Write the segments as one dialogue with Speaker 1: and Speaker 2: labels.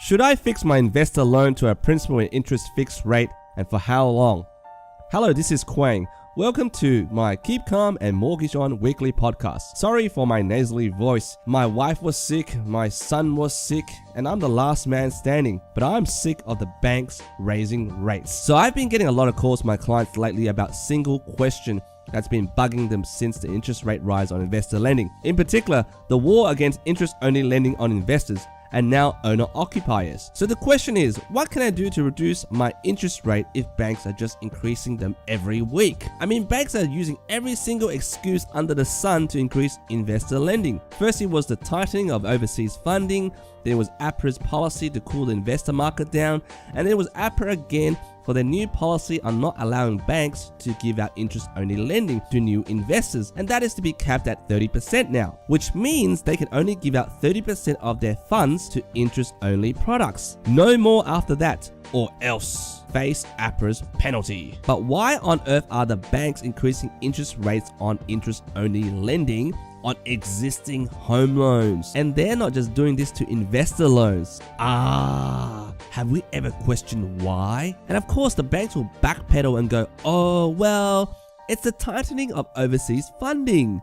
Speaker 1: Should I fix my investor loan to a principal and interest fixed rate, and for how long? Hello, this is Quang. Welcome to my Keep Calm and Mortgage On weekly podcast. Sorry for my nasally voice. My wife was sick, my son was sick, and I'm the last man standing. But I'm sick of the banks raising rates. So I've been getting a lot of calls from my clients lately about single question that's been bugging them since the interest rate rise on investor lending. In particular, the war against interest-only lending on investors and now owner-occupiers. So the question is, what can I do to reduce my interest rate if banks are just increasing them every week? I mean, banks are using every single excuse under the sun to increase investor lending. First, it was the tightening of overseas funding, then it was APRA's policy to cool the investor market down, and then it was APRA again for their new policy on not allowing banks to give out interest-only lending to new investors, and that is to be capped at 30% now, which means they can only give out 30% of their funds to interest-only products. No more after that, or else face APRA's penalty. But why on earth are the banks increasing interest rates on interest-only lending on existing home loans? And they're not just doing this to investor loans. Have we ever questioned why? And of course, the banks will backpedal and go, oh, well, it's the tightening of overseas funding.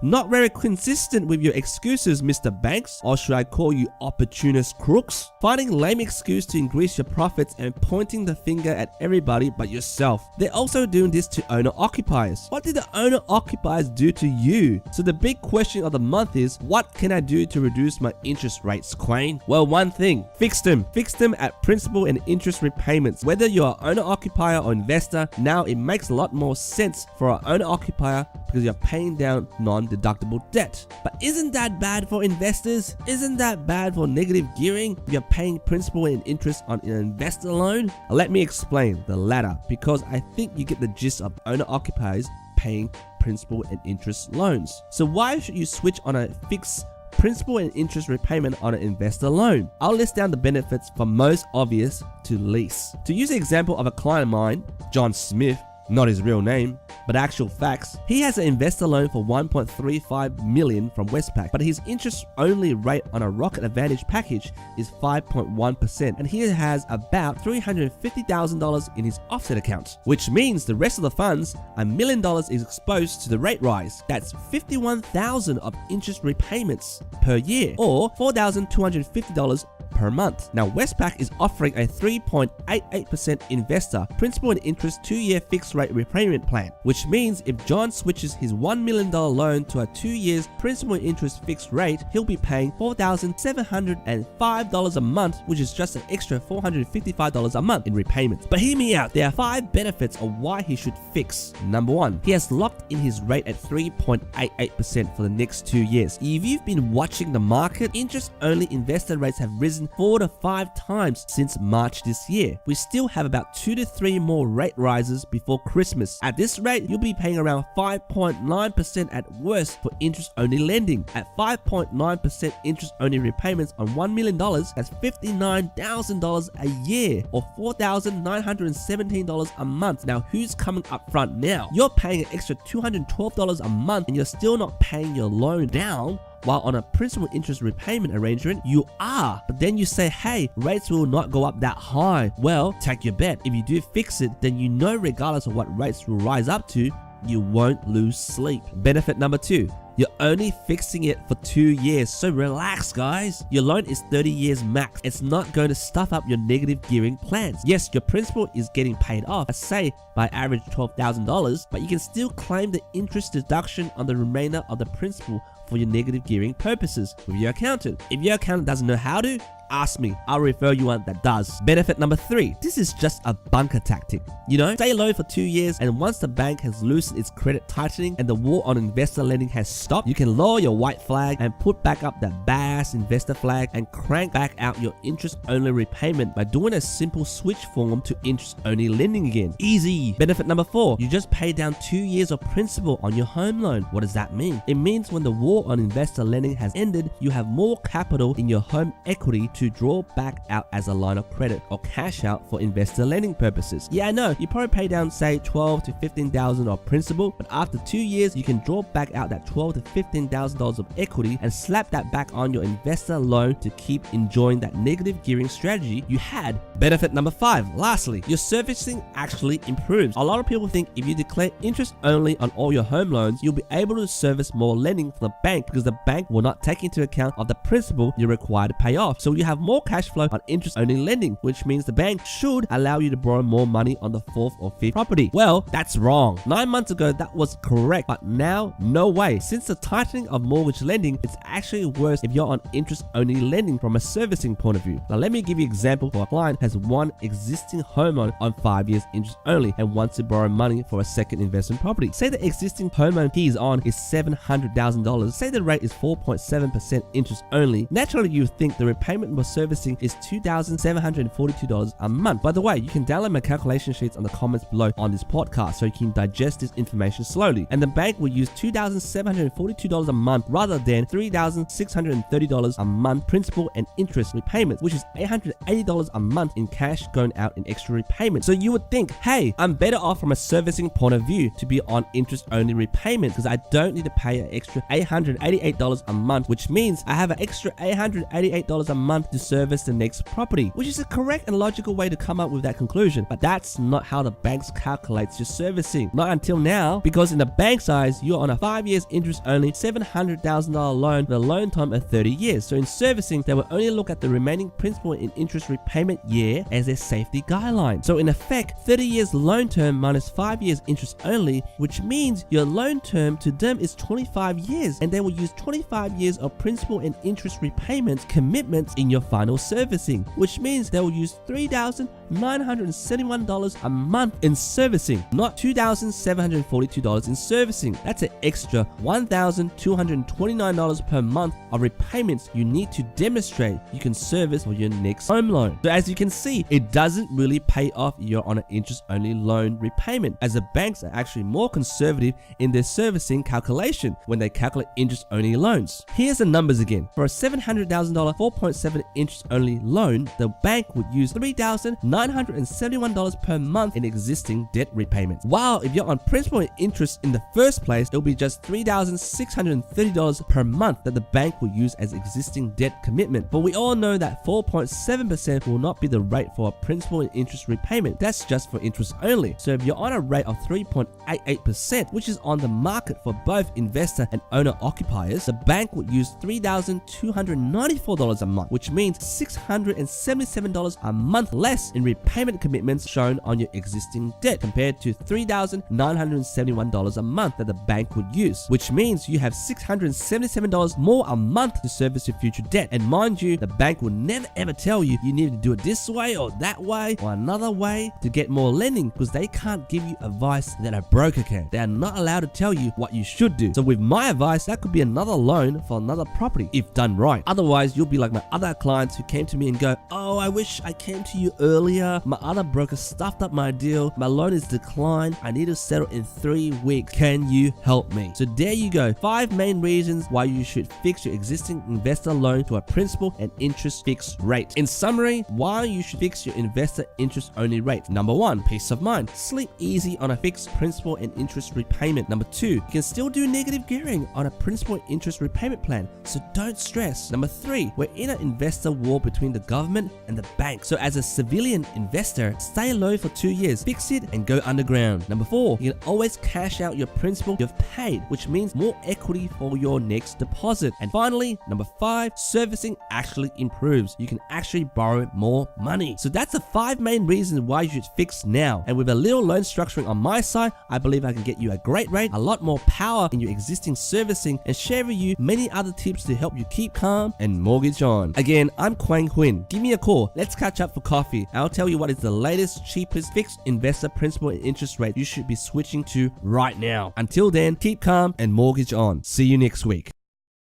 Speaker 1: Not very consistent with your excuses, Mr. Banks, or should I call you opportunist crooks? Finding lame excuse to increase your profits and pointing the finger at everybody but yourself. They're also doing this to owner-occupiers. What did the owner-occupiers do to you? So the big question of the month is, what can I do to reduce my interest rates, Quang? Well, one thing, fix them. Fix them at principal and interest repayments. Whether you're an owner-occupier or investor, now it makes a lot more sense for an owner-occupier because you're paying down non-deductible debt. But isn't that bad for investors? Isn't that bad for negative gearing? You're paying principal and interest on an investor loan? Let me explain the latter, because I think you get the gist of owner-occupiers paying principal and interest loans. So why should you switch on a fixed principal and interest repayment on an investor loan? I'll list down the benefits from most obvious to least. To use the example of a client of mine, John Smith, not his real name, but actual facts. He has an investor loan for $1.35 million from Westpac, but his interest-only rate on a Rocket Advantage package is 5.1%, and he has about $350,000 in his offset account, which means the rest of the funds, $1 million, is exposed to the rate rise. That's $51,000 of interest repayments per year, or $4,250 per month. Now, Westpac is offering a 3.88% investor principal and interest 2-year fixed rate repayment plan, which means if John switches his $1 million loan to a 2 years principal and interest fixed rate, he'll be paying $4,705 a month, which is just an extra $455 a month in repayments. But hear me out, there are 5 benefits of why he should fix. Number 1, he has locked in his rate at 3.88% for the next 2 years. If you've been watching the market, interest-only investor rates have risen 4 to 5 times since March this year. We still have about 2 to 3 more rate rises before Christmas. At this rate, you'll be paying around 5.9% at worst for interest-only lending. At 5.9% interest-only repayments on $1 million, that's $59,000 a year, or $4,917 a month. Now, who's coming up front now? You're paying an extra $212 a month and you're still not paying your loan down. While on a principal interest repayment arrangement, you are. But then you say, hey, rates will not go up that high. Well, take your bet. If you do fix it, then you know regardless of what rates will rise up to, you won't lose sleep. Benefit number 2. You're only fixing it for 2 years, so relax, guys. Your loan is 30 years max. It's not going to stuff up your negative gearing plans. Yes, your principal is getting paid off, say by average $12,000, but you can still claim the interest deduction on the remainder of the principal for your negative gearing purposes with your accountant. If your accountant doesn't know how to, ask me. I'll refer you one that does. Benefit number 3. This is just a bunker tactic. You know, stay low for 2 years, and once the bank has loosened its credit tightening and the war on investor lending has stopped, you can lower your white flag and put back up that badass investor flag and crank back out your interest-only repayment by doing a simple switch form to interest-only lending again. Easy. Benefit number 4. You just pay down 2 years of principal on your home loan. What does that mean? It means when the war on investor lending has ended, you have more capital in your home equity to to draw back out as a line of credit or cash out for investor lending purposes. Yeah, I know, you probably pay down say $12,000 to $15,000 of principal, but after 2 years, you can draw back out that $12,000 to $15,000 of equity and slap that back on your investor loan to keep enjoying that negative gearing strategy you had. Benefit number 5, lastly, your servicing actually improves. A lot of people think if you declare interest only on all your home loans, you'll be able to service more lending from the bank because the bank will not take into account of the principal you're required to pay off. So you have more cash flow on interest only lending, which means the bank should allow you to borrow more money on the 4th or 5th property. Well, that's wrong. 9 months ago, that was correct, but now, no way. Since the tightening of mortgage lending, it's actually worse if you're on interest only lending from a servicing point of view. Now, let me give you an example for a client has one existing homeowner on 5 years interest only and wants to borrow money for a second investment property. Say the existing homeowner he is on is $700,000. Say the rate is 4.7% interest only. Naturally, you would think the repayment for servicing is $2,742 a month. By the way, you can download my calculation sheets on the comments below on this podcast so you can digest this information slowly. And the bank will use $2,742 a month rather than $3,630 a month principal and interest repayments, which is $880 a month in cash going out in extra repayment. So you would think, hey, I'm better off from a servicing point of view to be on interest only repayment because I don't need to pay an extra $888 a month, which means I have an extra $888 a month to service the next property, which is a correct and logical way to come up with that conclusion. But that's not how the banks calculates your servicing. Not until now, because in the bank's eyes, you're on a 5 years interest only $700,000 loan with a loan time of 30 years. So in servicing, they will only look at the remaining principal and interest repayment year as their safety guideline. So in effect, 30 years loan term minus 5 years interest only, which means your loan term to them is 25 years, and they will use 25 years of principal and interest repayments commitments in your final servicing, which means they will use $3,971 a month in servicing, not $2,742 in servicing. That's an extra $1,229 per month of repayments you need to demonstrate you can service for your next home loan. So as you can see, it doesn't really pay off if you're on an interest only loan repayment, as the banks are actually more conservative in their servicing calculation when they calculate interest only loans. Here's the numbers again. For a $700,000 4.7 interest only loan, the bank would use $3,971 per month in existing debt repayments. While if you're on principal and interest in the first place, it'll be just $3,630 per month that the bank will use as existing debt commitment. But we all know that 4.7% will not be the rate for a principal and interest repayment. That's just for interest only. So if you're on a rate of 3.88%, which is on the market for both investor and owner occupiers, the bank would use $3,294 a month, which means $677 a month less in repayment commitments shown on your existing debt compared to $3,971 a month that the bank would use, which means you have $677 more a month to service your future debt. And mind you, the bank will never ever tell you you need to do it this way or that way or another way to get more lending, because they can't give you advice that a broker can. They are not allowed to tell you what you should do. So with my advice, that could be another loan for another property if done right. Otherwise, you'll be like my other clients who came to me and go, oh, I wish I came to you earlier. My other broker stuffed up my deal. My loan is declined. I need to settle in 3 weeks. Can you help me? So there you go. 5 main reasons why you should fix your existing investor loan to a principal and interest fixed rate. In summary, why you should fix your investor interest only rate. Number 1, peace of mind. Sleep easy on a fixed principal and interest repayment. Number 2, you can still do negative gearing on a principal and interest repayment plan, so don't stress. Number 3, we're in an investor war between the government and the bank. So as a civilian investor, stay low for 2 years, fix it and go underground. Number 4, you can always cash out your principal you've paid, which means more equity for your next deposit. And finally, number 5, servicing actually improves. You can actually borrow more money. So that's the 5 main reasons why you should fix now. And with a little loan structuring on my side, I believe I can get you a great rate, a lot more power in your existing servicing, and share with you many other tips to help you keep calm and mortgage on. Again, I'm Quang. Give me a call. Let's catch up for coffee. I'll tell you what is the latest, cheapest fixed investor principal and interest rate you should be switching to right now. Until then, keep calm and mortgage on. See you next week.